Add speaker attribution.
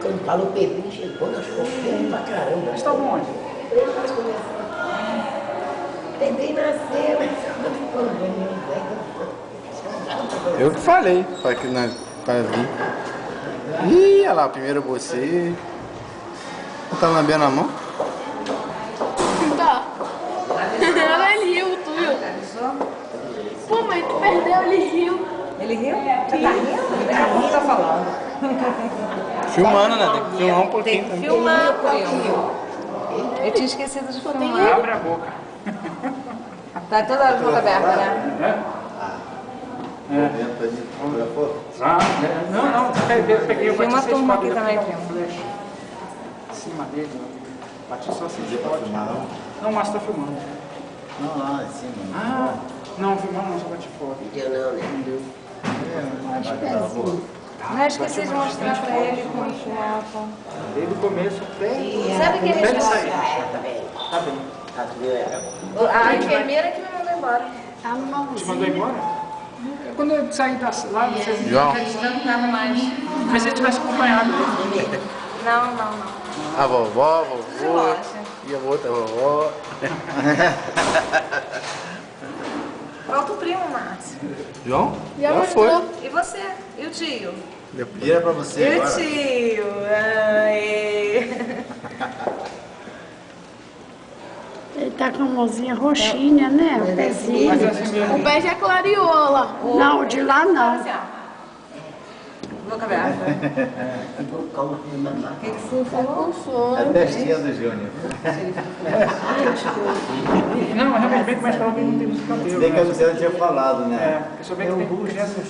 Speaker 1: Quando falou Pedrinho, chegou, nós confiamos pra caramba.
Speaker 2: Mas tá bom onde?
Speaker 1: Pedrinho nasceu.
Speaker 3: Eu que falei para vir. Ih, olha lá, primeiro você. Tá lambendo a mão?
Speaker 4: Tá. Ele riu, tu viu? Pô, mãe, tu perdeu, ele riu.
Speaker 5: Ele riu? Você tá rindo? Ele tá falando.
Speaker 3: Filmando, né? Tem que filmar um pouquinho
Speaker 5: Tem que
Speaker 3: também.
Speaker 5: filmar, primo. Eu tinha esquecido de filmar.
Speaker 2: Abre a boca.
Speaker 5: Tá toda hora de boca aberta, né?
Speaker 2: Não, peguei o
Speaker 5: Filma a turma aqui também, primo.
Speaker 2: flash. Em cima dele, bati só assim de foto. Não, mas tá filmando.
Speaker 6: Não, lá em cima.
Speaker 2: Ah, não, filmando não, só bati foto.
Speaker 1: Deu não, né?
Speaker 5: Não esqueci de mostrar pra ele como filmava.
Speaker 2: Desde o começo até...
Speaker 5: Sabe que
Speaker 2: Até ele
Speaker 5: eles
Speaker 2: sair.
Speaker 1: Tá bem.
Speaker 2: Tá bem.
Speaker 1: Tá, tu viu ela?
Speaker 5: A enfermeira que me mandou embora.
Speaker 4: Tá numa
Speaker 2: Te mandou embora? Quando eu saí lá, vocês
Speaker 3: João.
Speaker 5: Já não tava mais.
Speaker 2: mas se eu tivesse acompanhado ele.
Speaker 5: Não.
Speaker 3: A vovó, vovô.
Speaker 5: Relaxa.
Speaker 3: E a outra vovó.
Speaker 5: Falta o primo, Márcio.
Speaker 3: João?
Speaker 4: Já
Speaker 3: Já
Speaker 4: mostrou.
Speaker 3: foi.
Speaker 5: E você? E o tio?
Speaker 6: Vira pra você
Speaker 5: E o
Speaker 6: agora.
Speaker 5: tio? Aê.
Speaker 7: Ele tá com a mãozinha roxinha, né? O pezinho.
Speaker 2: Mas é assim mesmo.
Speaker 4: O pé já clareou lá.
Speaker 7: Não, de lá não.
Speaker 5: Assim, ó. Boca aberta.
Speaker 1: Como que mamar?
Speaker 5: O que que você falou?
Speaker 6: É a testinha do Júnior.
Speaker 2: Não, realmente bem que mais falou que não tem muito cabelo.
Speaker 6: Se bem que a
Speaker 2: né?
Speaker 6: Luciana tinha falado, né?
Speaker 2: É, eu sou bem que tem